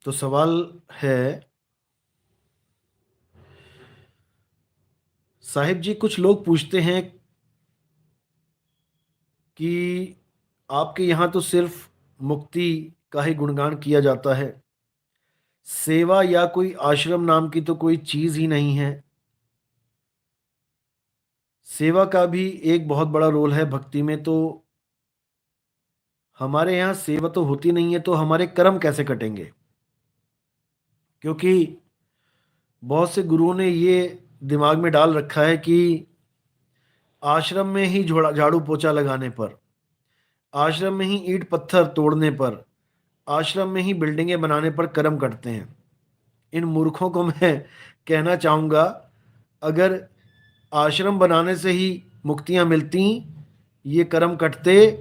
तो सवाल है, साहिब जी, कुछ लोग पूछते हैं कि आपके यहाँ तो सिर्फ मुक्ति का ही गुणगान किया जाता है, सेवा या कोई आश्रम नाम की तो कोई चीज ही नहीं है। सेवा का भी एक बहुत बड़ा रोल है भक्ति में, तो हमारे यहाँ सेवा तो होती नहीं है, तो हमारे कर्म कैसे कटेंगे? क्योंकि बहुत से गुरुओं ने ये दिमाग में डाल रखा है कि आश्रम में ही झाड़ू पोछा लगाने पर, आश्रम में ही ईंट पत्थर तोड़ने पर, आश्रम में ही बिल्डिंगें बनाने पर कर्म कटते हैं। इन मूर्खों को मैं कहना चाहूँगा, अगर आश्रम बनाने से ही मुक्तियाँ मिलती, ये कर्म कटते,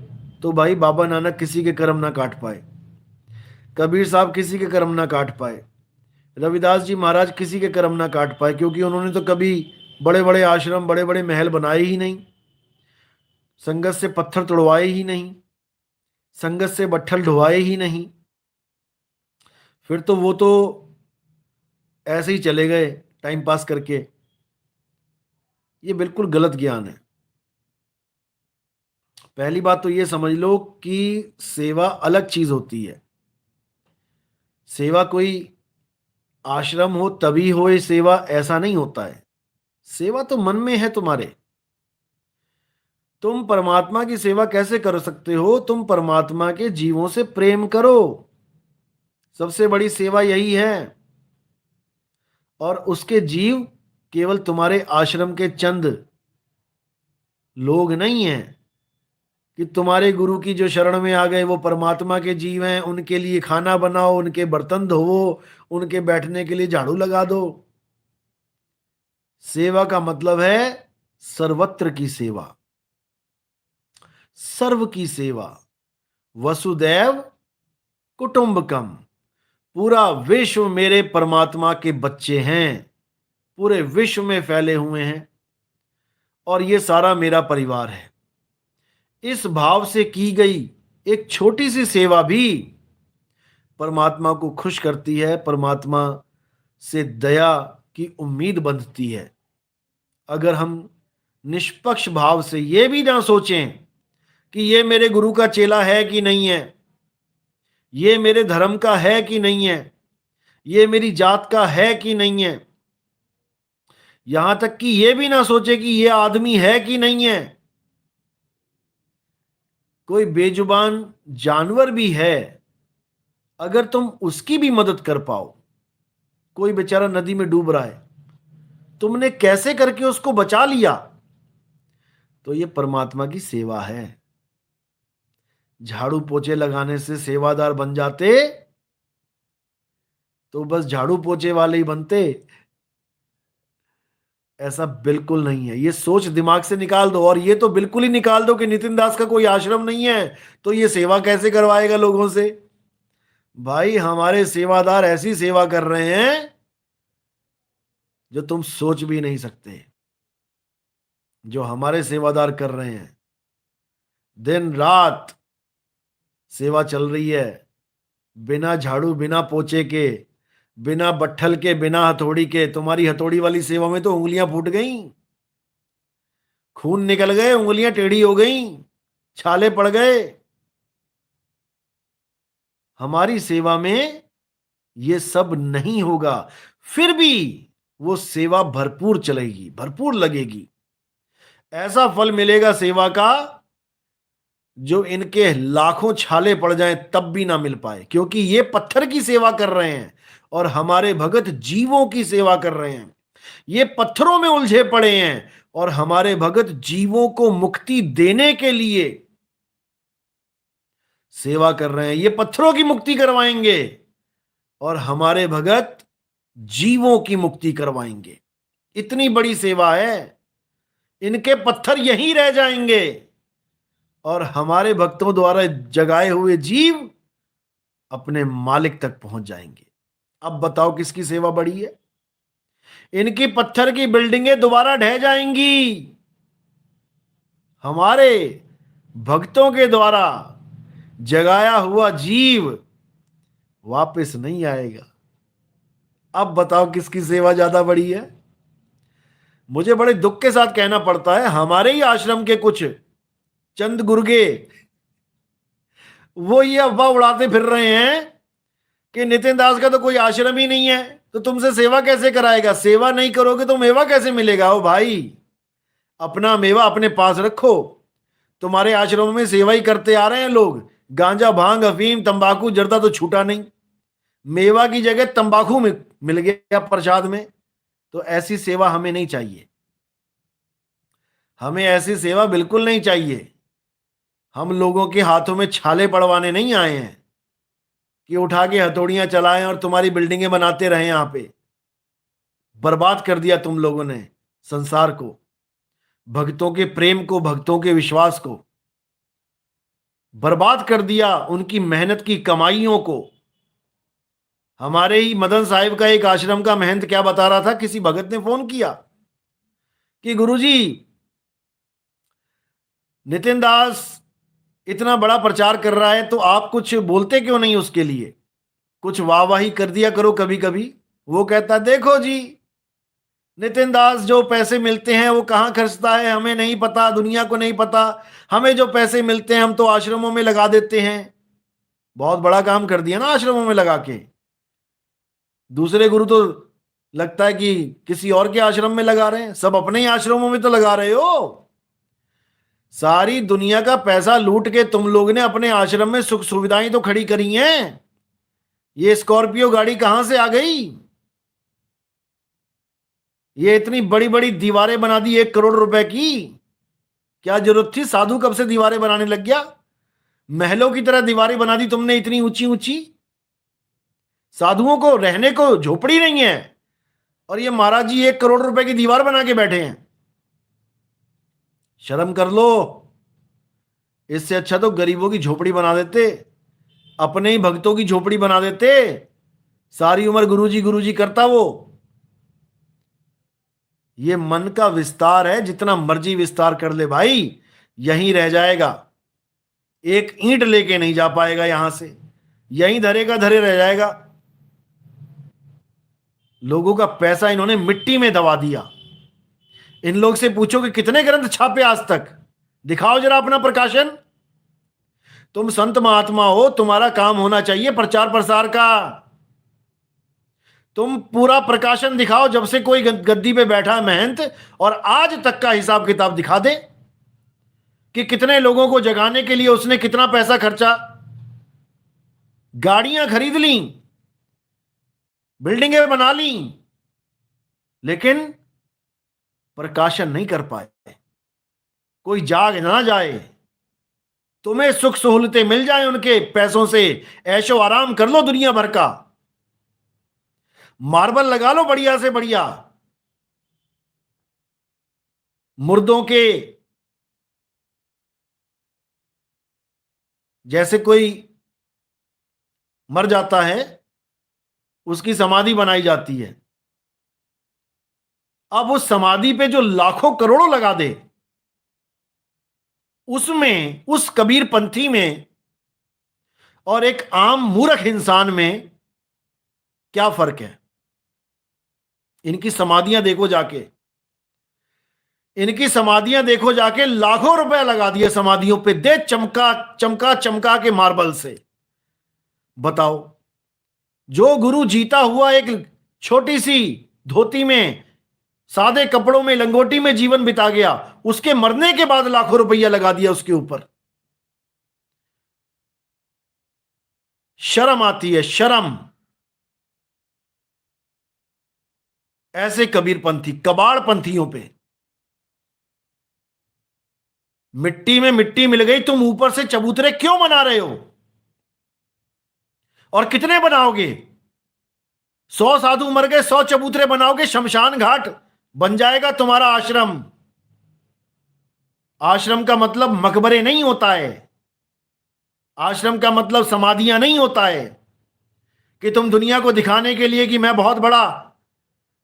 तो भाई बाबा नानक किसी के कर्म ना काट पाए, कबीर साहब किसी के कर्म ना काट पाए, रविदास जी महाराज किसी के कर्म ना काट पाए, क्योंकि उन्होंने तो कभी बड़े बड़े आश्रम, बड़े बड़े महल बनाए ही नहीं, संगत से पत्थर तोड़वाए ही नहीं, संगत से बट्ठल ढुवाए ही नहीं। फिर तो वो तो ऐसे ही चले गए टाइम पास करके। ये बिल्कुल गलत ज्ञान है। पहली बात तो ये समझ लो कि सेवा अलग चीज होती है। सेवा कोई आश्रम हो तभी हो ये सेवा, ऐसा नहीं होता है। सेवा तो मन में है तुम्हारे। तुम परमात्मा की सेवा कैसे कर सकते हो? तुम परमात्मा के जीवों से प्रेम करो, सबसे बड़ी सेवा यही है। और उसके जीव केवल तुम्हारे आश्रम के चंद लोग नहीं हैं कि तुम्हारे गुरु की जो शरण में आ गए वो परमात्मा के जीव हैं, उनके लिए खाना बनाओ, उनके बर्तन धोवो, उनके बैठने के लिए झाड़ू लगा दो। सेवा का मतलब है सर्वत्र की सेवा, सर्व की सेवा। वसुदैव कुटुंबकम, पूरा विश्व मेरे परमात्मा के बच्चे हैं, पूरे विश्व में फैले हुए हैं और ये सारा मेरा परिवार है। इस भाव से की गई एक छोटी सी सेवा भी परमात्मा को खुश करती है, परमात्मा से दया की उम्मीद बंधती है। अगर हम निष्पक्ष भाव से ये भी ना सोचें कि ये मेरे गुरु का चेला है कि नहीं है, ये मेरे धर्म का है कि नहीं है, ये मेरी जात का है कि नहीं है, यहां तक कि ये भी ना सोचे कि ये आदमी है कि नहीं है, कोई बेजुबान जानवर भी है, अगर तुम उसकी भी मदद कर पाओ, कोई बेचारा नदी में डूब रहा है, तुमने कैसे करके उसको बचा लिया, तो ये परमात्मा की सेवा है। झाड़ू पोछे लगाने से सेवादार बन जाते तो बस झाड़ू पोछे वाले ही बनते, ऐसा बिल्कुल नहीं है। ये सोच दिमाग से निकाल दो, और ये तो बिल्कुल ही निकाल दो कि नितिन दास का कोई आश्रम नहीं है तो ये सेवा कैसे करवाएगा लोगों से। भाई हमारे सेवादार ऐसी सेवा कर रहे हैं जो तुम सोच भी नहीं सकते। जो हमारे सेवादार कर रहे हैं, दिन रात सेवा चल रही है, बिना झाड़ू, बिना पोछे के, बिना बट्ठल के, बिना हथौड़ी के। तुम्हारी हथौड़ी वाली सेवा में तो उंगलियां फूट गई, खून निकल गए, उंगलियां टेढ़ी हो गई, छाले पड़ गए। हमारी सेवा में ये सब नहीं होगा, फिर भी वो सेवा भरपूर चलेगी, भरपूर लगेगी। ऐसा फल मिलेगा सेवा का जो इनके लाखों छाले पड़ जाएं तब भी ना मिल पाए, क्योंकि ये पत्थर की सेवा कर रहे हैं और हमारे भगत जीवों की सेवा कर रहे हैं। ये पत्थरों में उलझे पड़े हैं और हमारे भगत जीवों को मुक्ति देने के लिए सेवा कर रहे हैं। ये पत्थरों की मुक्ति करवाएंगे और हमारे भगत जीवों की मुक्ति करवाएंगे। इतनी बड़ी सेवा है। इनके पत्थर यहीं रह जाएंगे और हमारे भक्तों द्वारा जगाए हुए जीव अपने मालिक तक पहुंच जाएंगे। अब बताओ किसकी सेवा बड़ी है? इनकी पत्थर की बिल्डिंगें दोबारा ढह जाएंगी, हमारे भक्तों के द्वारा जगाया हुआ जीव वापस नहीं आएगा। अब बताओ किसकी सेवा ज्यादा बड़ी है? मुझे बड़े दुख के साथ कहना पड़ता है, हमारे ही आश्रम के कुछ चंद गुर्गे वो ये अफवाह उड़ाते फिर रहे हैं कि नितिन दास का तो कोई आश्रम ही नहीं है, तो तुमसे सेवा कैसे कराएगा? सेवा नहीं करोगे तो मेवा कैसे मिलेगा? ओ भाई, अपना मेवा अपने पास रखो। तुम्हारे आश्रमों में सेवा ही करते आ रहे हैं लोग, गांजा भांग अफीम तंबाकू जर्दा तो छूटा नहीं, मेवा की जगह तंबाकू में मिल गया प्रसाद में। तो ऐसी सेवा हमें नहीं चाहिए, हमें ऐसी सेवा बिल्कुल नहीं चाहिए। हम लोगों के हाथों में छाले पड़वाने नहीं आए हैं कि उठा के हथौड़ियां चलाएं और तुम्हारी बिल्डिंगें बनाते रहें। यहां पे बर्बाद कर दिया तुम लोगों ने संसार को, भक्तों के प्रेम को, भक्तों के विश्वास को बर्बाद कर दिया, उनकी मेहनत की कमाइयों को। हमारे ही मदन साहिब का एक आश्रम का महंत क्या बता रहा था, किसी भगत ने फोन किया कि गुरुजी, नितिन दास इतना बड़ा प्रचार कर रहा है तो आप कुछ बोलते क्यों नहीं उसके लिए, कुछ वाहवाही कर दिया करो कभी कभी। वो कहता, देखो जी, नितिन दास जो पैसे मिलते हैं वो कहाँ खर्चता है हमें नहीं पता, दुनिया को नहीं पता। हमें जो पैसे मिलते हैं हम तो आश्रमों में लगा देते हैं। बहुत बड़ा काम कर दिया ना आश्रमों में लगा के। दूसरे गुरु तो लगता है कि किसी और के आश्रम में लगा रहे हैं, सब अपने ही आश्रमों में तो लगा रहे हो। सारी दुनिया का पैसा लूट के तुम लोग ने अपने आश्रम में सुख सुविधाएं तो खड़ी करी हैं। ये स्कॉर्पियो गाड़ी कहां से आ गई? ये इतनी बड़ी बड़ी दीवारें बना दी 1 करोड़ रुपए की, क्या जरूरत थी? साधु कब से दीवारें बनाने लग गया? महलों की तरह दीवारें बना दी तुमने इतनी ऊंची ऊंची। साधुओं को रहने को झोपड़ी नहीं है और ये महाराज जी 1 करोड़ रुपए की दीवार बना के बैठे हैं। शर्म कर लो। इससे अच्छा तो गरीबों की झोपड़ी बना देते, अपने ही भक्तों की झोपड़ी बना देते। सारी उम्र गुरुजी करता वो। ये मन का विस्तार है, जितना मर्जी विस्तार कर ले भाई, यहीं रह जाएगा। एक ईंट लेके नहीं जा पाएगा यहां से, यहीं धरेगा धरे रह जाएगा। लोगों का पैसा इन्होंने मिट्टी में दबा दिया। इन लोग से पूछो कि कितने ग्रंथ छापे आज तक, दिखाओ जरा अपना प्रकाशन। तुम संत महात्मा हो, तुम्हारा काम होना चाहिए प्रचार प्रसार का। तुम पूरा प्रकाशन दिखाओ, जब से कोई गद्दी पे बैठा है महंत, और आज तक का हिसाब किताब दिखा दे कि कितने लोगों को जगाने के लिए उसने कितना पैसा खर्चा, गाड़ियां खरीद ली, बिल्डिंगें बना ली, लेकिन प्रकाशन नहीं कर पाए। कोई जाग ना जाए, तुम्हें सुख सहूलतें मिल जाए उनके पैसों से, ऐशो आराम कर लो दुनिया भर का, मार्बल लगा लो बढ़िया से बढ़िया, मुर्दों के जैसे कोई मर जाता है उसकी समाधि बनाई जाती है। अब उस समाधि पे जो लाखों करोड़ों लगा दे, उसमें, उस कबीर पंथी में और एक आम मूर्ख इंसान में क्या फर्क है? इनकी समाधियां देखो जाके, इनकी समाधियां देखो जाके, लाखों रुपए लगा दिए समाधियों पे, दे चमका चमका चमका के मार्बल से। बताओ, जो गुरु जीता हुआ एक छोटी सी धोती में, सादे कपड़ों में, लंगोटी में जीवन बिता गया, उसके मरने के बाद लाखों रुपया लगा दिया उसके ऊपर। शर्म आती है, शर्म। ऐसे कबीर पंथी, कबाड़ पंथियों पे मिट्टी में मिट्टी मिल गई, तुम ऊपर से चबूतरे क्यों बना रहे हो? और कितने बनाओगे? 100 साधु मर गए, 100 चबूतरे बनाओगे, शमशान घाट बन जाएगा तुम्हारा आश्रम। आश्रम का मतलब मकबरे नहीं होता है, आश्रम का मतलब समाधियां नहीं होता है कि तुम दुनिया को दिखाने के लिए कि मैं बहुत बड़ा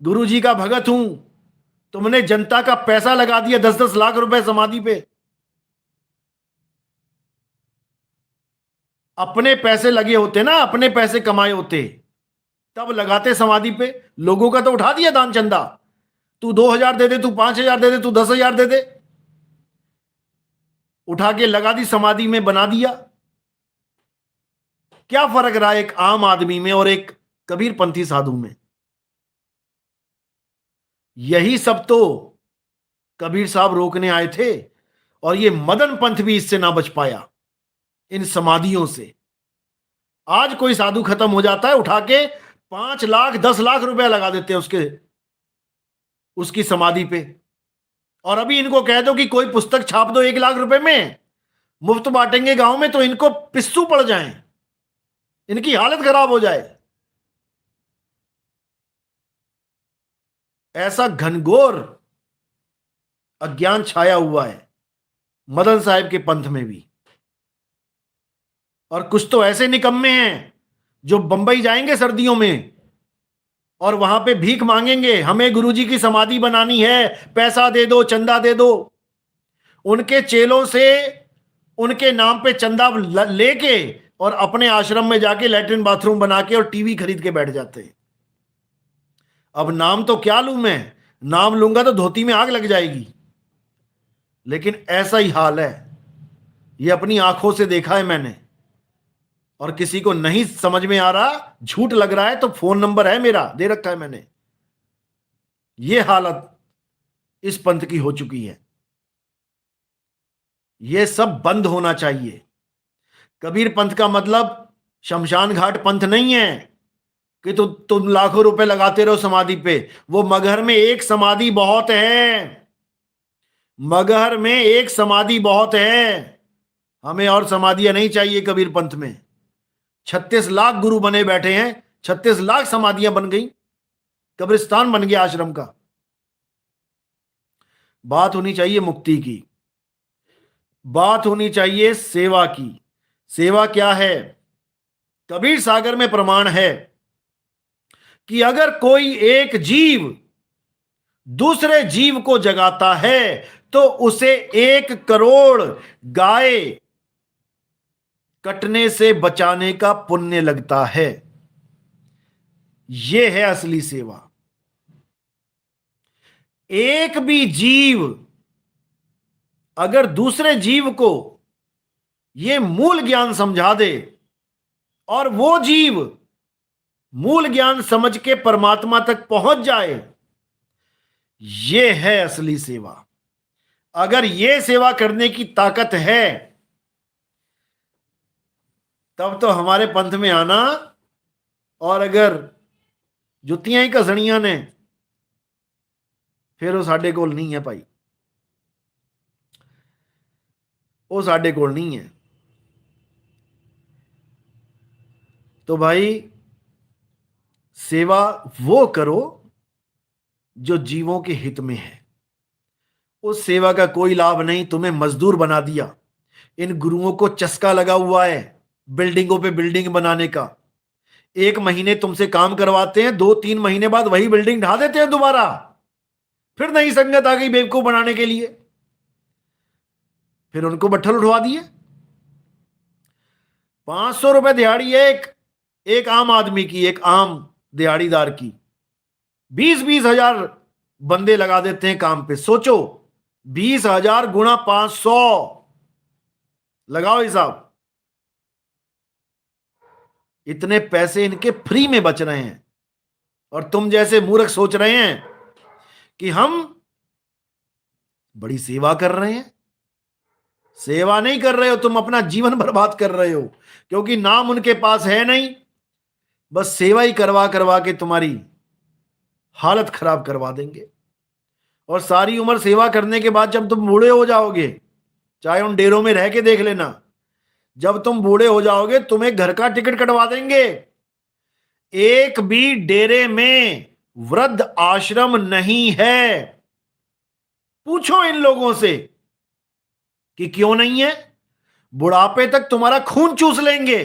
गुरु जी का भगत हूं। तुमने जनता का पैसा लगा दिया, 10-10 लाख रुपए समाधि पे। अपने पैसे लगे होते ना, अपने पैसे कमाए होते, तब लगाते समाधि पे। लोगों का तो उठा दिया दान चंदा, तू 2,000 दे दे, तू 5,000 दे दे, तू 10,000 दे दे, उठा के लगा दी समाधि में, बना दिया। क्या फर्क रहा एक आम आदमी में और एक कबीरपंथी साधु में? यही सब तो कबीर साहब रोकने आए थे, और ये मदन पंथ भी इससे ना बच पाया, इन समाधियों से। आज कोई साधु खत्म हो जाता है, उठा के 5 लाख 10 लाख रुपया लगा देते हैं उसकी समाधि पे। और अभी इनको कह दो कि कोई पुस्तक छाप दो 1 लाख रुपए में, मुफ्त बांटेंगे गांव में, तो इनको पिस्सू पड़ जाएं, इनकी हालत खराब हो जाए। ऐसा घनघोर अज्ञान छाया हुआ है मदन साहब के पंथ में भी। और कुछ तो ऐसे निकम्मे हैं जो बंबई जाएंगे सर्दियों में और वहां पे भीख मांगेंगे, हमें गुरुजी की समाधि बनानी है, पैसा दे दो, चंदा दे दो। उनके चेलों से उनके नाम पे चंदा लेके और अपने आश्रम में जाके लैट्रिन बाथरूम बना के और टीवी खरीद के बैठ जाते हैं। अब नाम तो क्या लूं मैं, नाम लूंगा तो धोती में आग लग जाएगी। लेकिन ऐसा ही हाल है, ये अपनी आंखों से देखा है मैंने। और किसी को नहीं समझ में आ रहा, झूठ लग रहा है, तो फोन नंबर है मेरा, दे रखा है मैंने। ये हालत इस पंथ की हो चुकी है। ये सब बंद होना चाहिए। कबीर पंथ का मतलब शमशान घाट पंथ नहीं है कि तुम लाखों रुपए लगाते रहो समाधि पे। वो मगहर में एक समाधि बहुत है, मगहर में एक समाधि बहुत है। हमें और समाधियां नहीं चाहिए कबीर पंथ में। 36 लाख गुरु बने बैठे हैं, 36 लाख समाधियां बन गई, कब्रिस्तान बन गया आश्रम का। बात होनी चाहिए मुक्ति की, बात होनी चाहिए सेवा की। सेवा क्या है? कबीर सागर में प्रमाण है कि अगर कोई एक जीव दूसरे जीव को जगाता है तो उसे 1 करोड़ गाय कटने से बचाने का पुण्य लगता है। यह है असली सेवा। एक भी जीव अगर दूसरे जीव को यह मूल ज्ञान समझा दे और वो जीव मूल ज्ञान समझ के परमात्मा तक पहुंच जाए, यह है असली सेवा। अगर यह सेवा करने की ताकत है तब तो हमारे पंथ में आना। और अगर जुतियां ही घसणियां ने फिर वो साडे कोल नहीं है भाई, वो साडे कोल नहीं है। तो भाई सेवा वो करो जो जीवों के हित में है। उस सेवा का कोई लाभ नहीं, तुम्हें मजदूर बना दिया। इन गुरुओं को चस्का लगा हुआ है बिल्डिंगों पे बिल्डिंग बनाने का। 1 महीने तुमसे काम करवाते हैं, 2-3 महीने बाद वही बिल्डिंग ढा देते हैं दोबारा। फिर नई संगत आ गई बेवकूफ बनाने के लिए, फिर उनको बट्ठल उठवा दिए। 500 रुपए दिहाड़ी है एक आम आदमी की, एक आम दिहाड़ीदार की। 20-20 हजार बंदे लगा देते हैं काम पे। सोचो 20,000 गुणा 500, लगाओ हिसाब। इतने पैसे इनके फ्री में बच रहे हैं और तुम जैसे मूर्ख सोच रहे हैं कि हम बड़ी सेवा कर रहे हैं। सेवा नहीं कर रहे हो तुम, अपना जीवन बर्बाद कर रहे हो, क्योंकि नाम उनके पास है नहीं। बस सेवा ही करवा करवा के तुम्हारी हालत खराब करवा देंगे। और सारी उम्र सेवा करने के बाद जब तुम बूढ़े हो जाओगे, चाहे उन डेरों में रह के देख लेना, जब तुम बूढ़े हो जाओगे तुम्हें घर का टिकट कटवा देंगे। एक भी डेरे में वृद्ध आश्रम नहीं है। पूछो इन लोगों से कि क्यों नहीं है। बुढ़ापे तक तुम्हारा खून चूस लेंगे,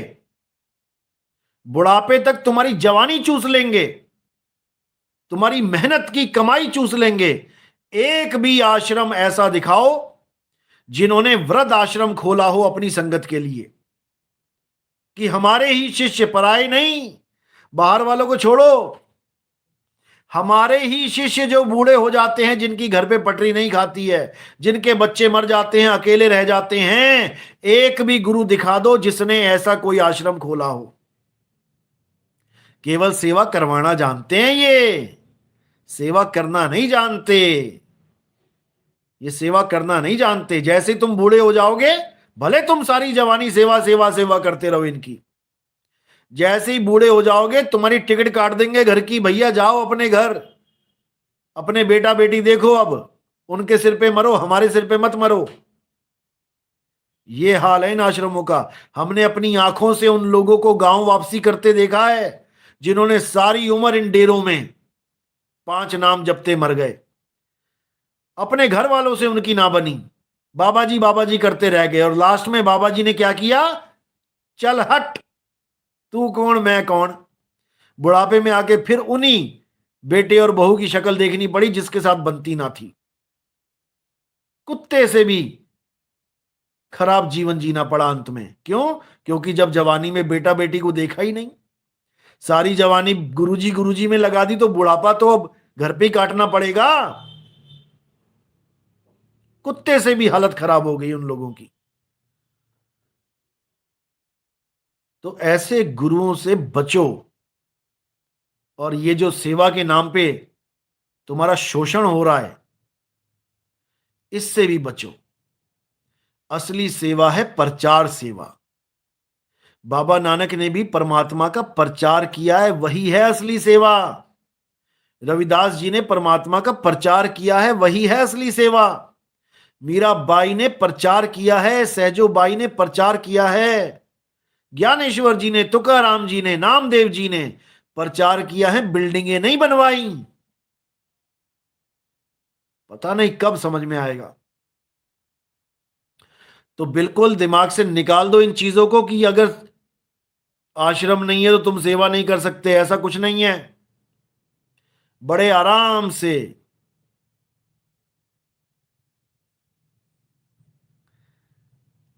बुढ़ापे तक तुम्हारी जवानी चूस लेंगे, तुम्हारी मेहनत की कमाई चूस लेंगे। एक भी आश्रम ऐसा दिखाओ जिन्होंने वृद्ध आश्रम खोला हो अपनी संगत के लिए। कि हमारे ही शिष्य, पराये नहीं, बाहर वालों को छोड़ो, हमारे ही शिष्य जो बूढ़े हो जाते हैं, जिनकी घर पे पटरी नहीं खाती है, जिनके बच्चे मर जाते हैं, अकेले रह जाते हैं, एक भी गुरु दिखा दो जिसने ऐसा कोई आश्रम खोला हो। केवल सेवा करवाना जानते हैं, ये सेवा करना नहीं जानते, ये सेवा करना नहीं जानते। जैसे तुम बूढ़े हो जाओगे, भले तुम सारी जवानी सेवा सेवा सेवा करते रहो इनकी, जैसे ही बूढ़े हो जाओगे तुम्हारी टिकट काट देंगे घर की, भैया जाओ अपने घर, अपने बेटा बेटी देखो, अब उनके सिर पे मरो, हमारे सिर पे मत मरो। ये हाल है इन आश्रमों का। हमने अपनी आंखों से उन लोगों को गांव वापसी करते देखा है, जिन्होंने सारी उम्र इन डेरों में 5 नाम जपते मर गए, अपने घर वालों से उनकी ना बनी, बाबा जी करते रह गए, और लास्ट में बाबा जी ने क्या किया, चल हट, तू कौन मैं कौन। बुढ़ापे में आके फिर उन्हीं बेटे और बहू की शक्ल देखनी पड़ी जिसके साथ बनती ना थी। कुत्ते से भी खराब जीवन जीना पड़ा अंत में। क्यों? क्योंकि जब जवानी में बेटा बेटी को देखा ही नहीं, सारी जवानी गुरुजी में लगा दी, तो बुढ़ापा तो अब घर पे ही काटना पड़ेगा। कुत्ते से भी हालत खराब हो गई उन लोगों की। तो ऐसे गुरुओं से बचो, और ये जो सेवा के नाम पे तुम्हारा शोषण हो रहा है, इससे भी बचो। असली सेवा है प्रचार सेवा। बाबा नानक ने भी परमात्मा का प्रचार किया है, वही है असली सेवा। रविदास जी ने परमात्मा का प्रचार किया है, वही है असली सेवा। मीराबाई ने प्रचार किया है, सहजो बाई ने प्रचार किया है, ज्ञानेश्वर जी ने, तुकाराम जी ने, नामदेव जी ने प्रचार किया है, बिल्डिंगें नहीं बनवाई। पता नहीं कब समझ में आएगा। तो बिल्कुल दिमाग से निकाल दो इन चीजों को कि अगर आश्रम नहीं है तो तुम सेवा नहीं कर सकते, ऐसा कुछ नहीं है। बड़े आराम से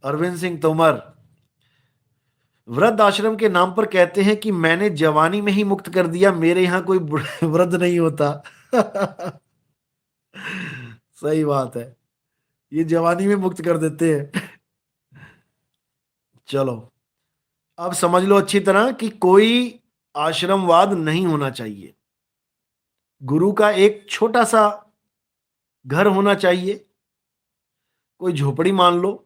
अरविंद सिंह तोमर वृद्ध आश्रम के नाम पर कहते हैं कि मैंने जवानी में ही मुक्त कर दिया, मेरे यहां कोई वृद्ध नहीं होता। सही बात है, ये जवानी में मुक्त कर देते हैं। चलो, अब समझ लो अच्छी तरह कि कोई आश्रमवाद नहीं होना चाहिए। गुरु का एक छोटा सा घर होना चाहिए, कोई झोपड़ी मान लो,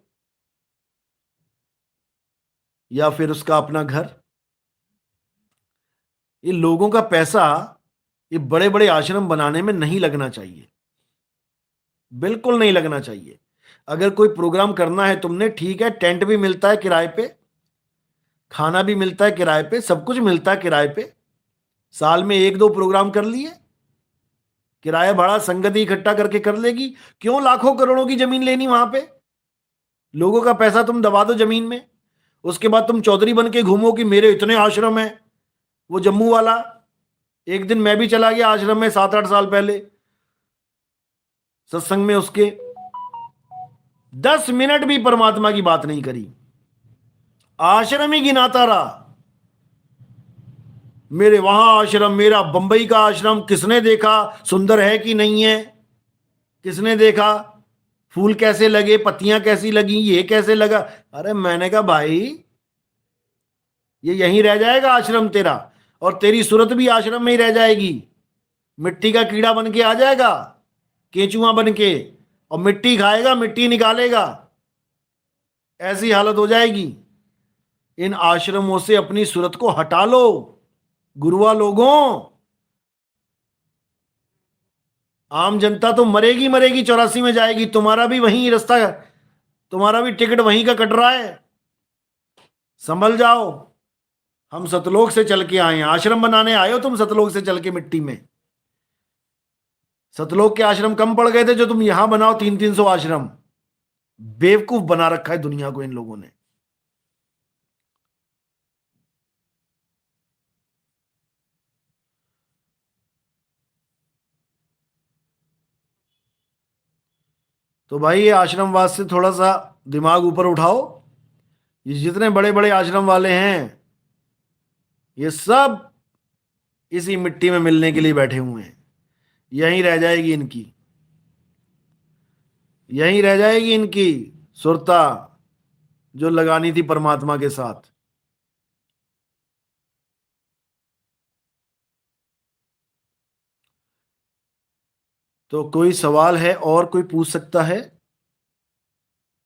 या फिर उसका अपना घर। ये लोगों का पैसा ये बड़े बड़े आश्रम बनाने में नहीं लगना चाहिए, बिल्कुल नहीं लगना चाहिए। अगर कोई प्रोग्राम करना है तुमने, ठीक है, टेंट भी मिलता है किराए पे, खाना भी मिलता है किराए पे, सब कुछ मिलता है किराए पे। साल में 1-2 प्रोग्राम कर लिए, किराया भाड़ा संगत ही इकट्ठा करके कर लेगी। क्यों लाखों करोड़ों की जमीन लेनी वहां पे? लोगों का पैसा तुम दबा दो जमीन में, उसके बाद तुम चौधरी बन के घूमो कि मेरे इतने आश्रम है। वो जम्मू वाला, एक दिन मैं भी चला गया आश्रम में 7-8 साल पहले, सत्संग में उसके 10 मिनट भी परमात्मा की बात नहीं करी, आश्रम ही गिनाता रहा। मेरे वहां आश्रम, मेरा बंबई का आश्रम, किसने देखा सुंदर है कि नहीं है, किसने देखा फूल कैसे लगे, पत्तियां कैसी लगी, ये कैसे लगा। अरे मैंने कहा भाई, ये यहीं रह जाएगा आश्रम तेरा, और तेरी सूरत भी आश्रम में ही रह जाएगी। मिट्टी का कीड़ा बन के आ जाएगा, केंचुआ बन के, और मिट्टी खाएगा, मिट्टी निकालेगा, ऐसी हालत हो जाएगी। इन आश्रमों से अपनी सूरत को हटा लो गुरुआ लोगों। आम जनता तो मरेगी मरेगी, 84 में जाएगी, तुम्हारा भी वही रास्ता, तुम्हारा भी टिकट वहीं का कट रहा है। संभल जाओ। हम सतलोक से चल के आए हैं, आश्रम बनाने आए हो तुम सतलोक से चल के मिट्टी में। सतलोक के आश्रम कम पड़ गए थे जो तुम यहां बनाओ 300-300 आश्रम। बेवकूफ बना रखा है दुनिया को इन लोगों ने। तो भाई ये आश्रमवाद से थोड़ा सा दिमाग ऊपर उठाओ, ये जितने बड़े बड़े आश्रम वाले हैं, ये सब इसी मिट्टी में मिलने के लिए बैठे हुए हैं। यहीं रह जाएगी इनकी, यहीं रह जाएगी इनकी सुरता जो लगानी थी परमात्मा के साथ। तो कोई सवाल है और कोई पूछ सकता है?